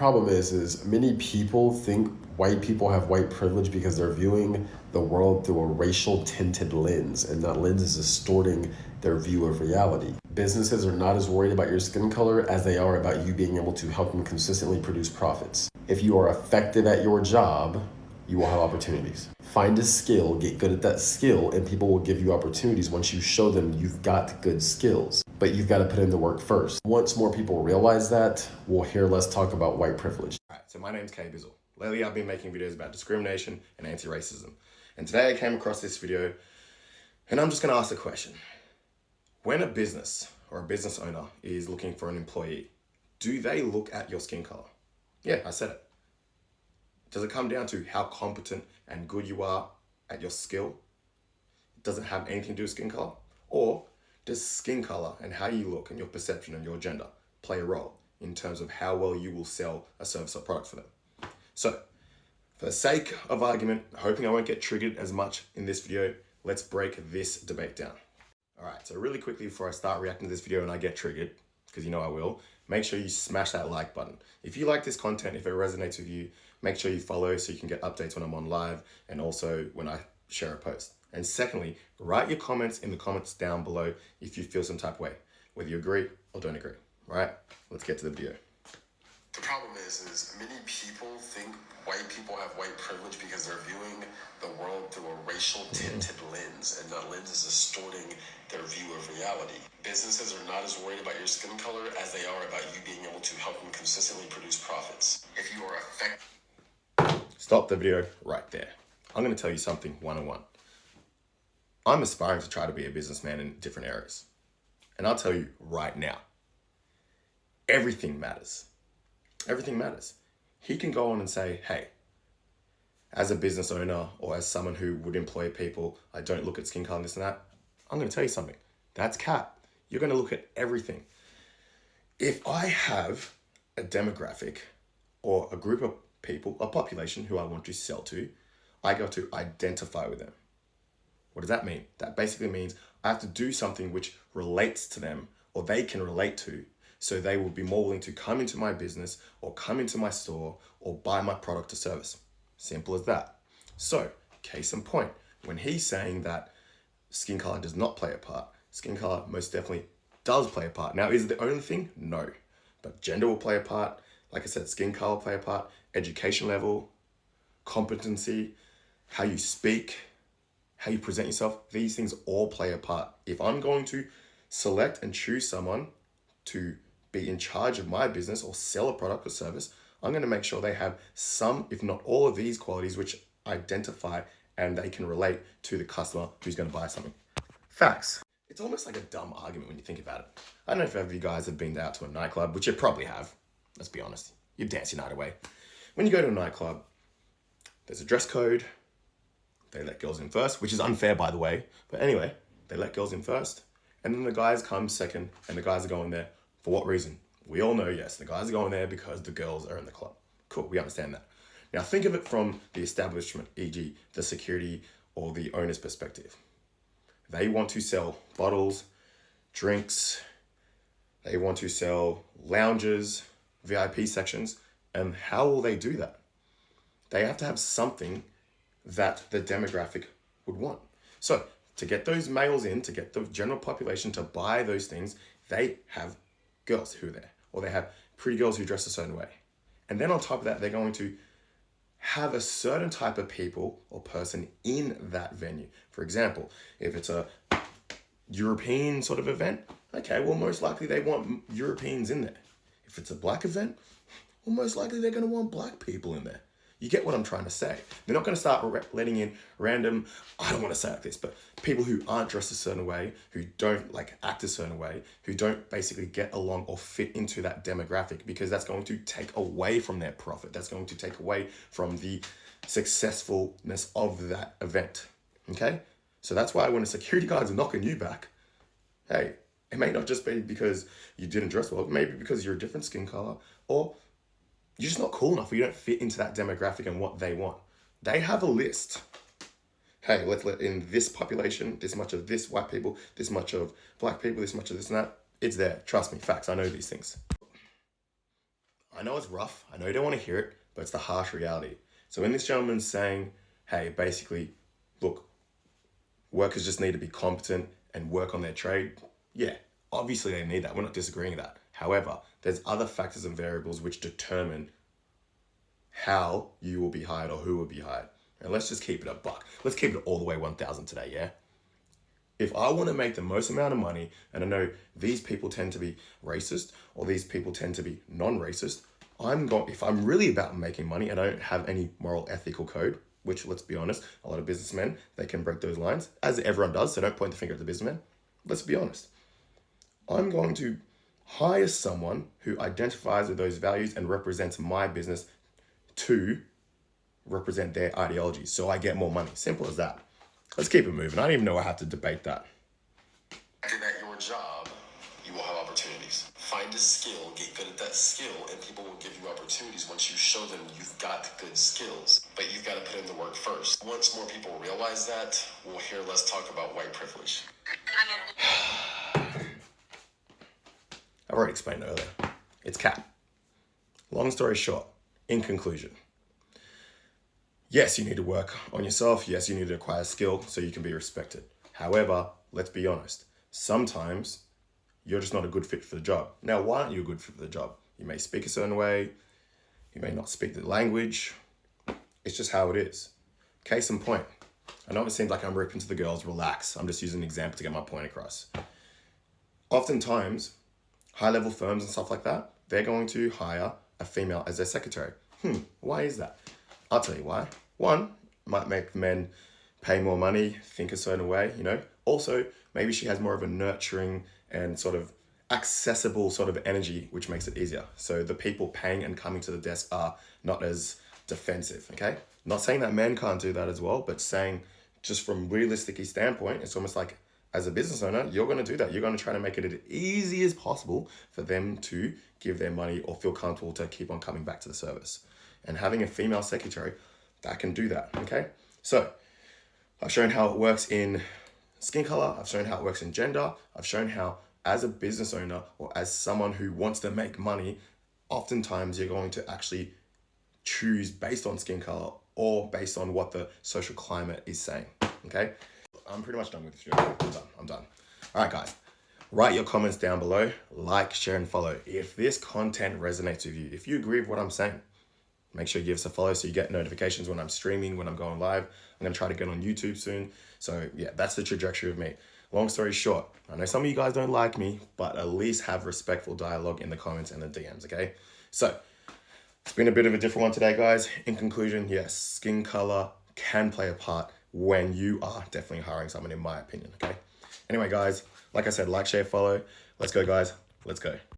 problem is many people think white people have white privilege because they're viewing the world through a racial tinted lens, and that lens is distorting their view of reality. Businesses are not as worried about your skin color as they are about you being able to help them consistently produce profits. If you are effective at your job, you will have opportunities. Find a skill, get good at that skill, and people will give you opportunities once you show them you've got good skills. But you've got to put in the work first. Once more people realize that, we'll hear less talk about white privilege. Alright, so my name's Kay Bizzle. Lately I've been making videos about discrimination and anti-racism. And today I came across this video and I'm just going to ask a question. When a business or a business owner is looking for an employee, do they look at your skin color? Yeah, I said it. Does it come down to how competent and good you are at your skill? Does it have anything to do with skin color? Or does skin color and how you look and your perception and your gender play a role in terms of how well you will sell a service or product for them? So, for the sake of argument, hoping I won't get triggered as much in this video, let's break this debate down. Alright, so really quickly before I start reacting to this video and I get triggered, because you know I will, make sure you smash that like button. If you like this content, if it resonates with you, make sure you follow so you can get updates when I'm on live and also when I share a post. And secondly, write your comments in the comments down below if you feel some type of way, whether you agree or don't agree. Alright, let's get to the video. The problem is many people think white people have white privilege because they're viewing the world through a racial tinted lens, and that lens is distorting their view of reality. Businesses are not as worried about your skin color as they are about you being able to help them consistently produce profits. If you are effective... Stop the video right there. I'm going to tell you something one-on-one. I'm aspiring to try to be a businessman in different areas. And I'll tell you right now, everything matters. Everything matters. He can go on and say, hey, as a business owner or as someone who would employ people, I don't look at skin color and this and that. I'm going to tell you something. That's cap. You're going to look at everything. If I have a demographic or a group of people, a population who I want to sell to, I got to identify with them. What does that mean? That basically means I have to do something which relates to them or they can relate to, so they will be more willing to come into my business or come into my store or buy my product or service. Simple as that. So, case in point, when he's saying that skin color does not play a part, skin color most definitely does play a part. Now, is it the only thing? No. But gender will play a part. Like I said, skin color play a part. Education level, competency, how you speak, how you present yourself, these things all play a part. If I'm going to select and choose someone to be in charge of my business or sell a product or service, I'm going to make sure they have some, if not all of these qualities, which identify and they can relate to the customer who's going to buy something. Facts. It's almost like a dumb argument when you think about it. I don't know if any of you guys have been out to a nightclub, which you probably have. Let's be honest. You dance your night away. When you go to a nightclub, there's a dress code. They let girls in first, which is unfair, by the way. But anyway, they let girls in first. And then the guys come second, and the guys are going there. For what reason? We all know, yes, the guys are going there because the girls are in the club. Cool, we understand that. Now think of it from the establishment, e.g. the security or the owner's perspective. They want to sell bottles, drinks, they want to sell lounges, VIP sections, and how will they do that? They have to have something that the demographic would want. So to get those males in, to get the general population to buy those things, they have girls who are there, or they have pretty girls who dress a certain way. And then on top of that, they're going to have a certain type of people or person in that venue. For example, if it's a European sort of event, okay, well, most likely they want Europeans in there. If it's a black event, well, most likely they're going to want black people in there. You get what I'm trying to say. They're not going to start letting in random, I don't want to say like this, but people who aren't dressed a certain way, who don't like act a certain way, who don't basically get along or fit into that demographic, because that's going to take away from their profit. That's going to take away from the successfulness of that event. Okay? So that's why when a security guard's knocking you back, hey, it may not just be because you didn't dress well, maybe because you're a different skin color, or you're just not cool enough, or you don't fit into that demographic and what they want. They have a list. Hey, let's let in this population, this much of this white people, this much of black people, this much of this and that. It's there. Trust me, facts. I know these things. I know it's rough. I know you don't want to hear it, but it's the harsh reality. So when this gentleman's saying, hey, basically, look, workers just need to be competent and work on their trade, yeah, obviously they need that. We're not disagreeing with that. However, there's other factors and variables which determine how you will be hired or who will be hired. And let's just keep it a buck. Let's keep it all the way 1,000 today, yeah? If I want to make the most amount of money, and I know these people tend to be racist or these people tend to be non-racist, if I'm really about making money and I don't have any moral ethical code, which, let's be honest, a lot of businessmen, they can break those lines, as everyone does, so don't point the finger at the businessman. Let's be honest. I'm going to hire someone who identifies with those values and represents my business to represent their ideology, so I get more money. Simple as that. Let's keep it moving. I don't even know I have to debate that. At your job, you will have opportunities. Find a skill, get good at that skill, and people will give you opportunities once you show them you've got good skills. But you've got to put in the work first. Once more people realize that, we'll hear less talk about white privilege. I've already explained it earlier. It's cap. Long story short, in conclusion, yes, you need to work on yourself. Yes, you need to acquire skill so you can be respected. However, let's be honest. Sometimes you're just not a good fit for the job. Now, why aren't you a good fit for the job? You may speak a certain way. You may not speak the language. It's just how it is. Case in point. I know it seems like I'm ripping to the girls. Relax. I'm just using an example to get my point across. Oftentimes, high-level firms and stuff like that, they're going to hire a female as their secretary. Why is that? I'll tell you why. One, might make men pay more money, think a certain way, you know. Also, maybe she has more of a nurturing and sort of accessible sort of energy, which makes it easier. So the people paying and coming to the desk are not as defensive, okay? Not saying that men can't do that as well, but saying just from realistically standpoint, it's almost like as a business owner, you're going to do that. You're going to try to make it as easy as possible for them to give their money or feel comfortable to keep on coming back to the service. And having a female secretary, that can do that, okay? So I've shown how it works in skin color. I've shown how it works in gender. I've shown how as a business owner or as someone who wants to make money, oftentimes you're going to actually choose based on skin color or based on what the social climate is saying, okay? I'm pretty much done with this video. I'm done. All right, guys. Write your comments down below. Like, share, and follow. If this content resonates with you, if you agree with what I'm saying, make sure you give us a follow so you get notifications when I'm streaming, when I'm going live. I'm going to try to get on YouTube soon. So yeah, that's the trajectory of me. Long story short, I know some of you guys don't like me, but at least have respectful dialogue in the comments and the DMs, okay? So it's been a bit of a different one today, guys. In conclusion, yes, skin color can play a part when you are definitely hiring someone, in my opinion, okay? Anyway, guys, like I said, like, share, follow. Let's go, guys. Let's go.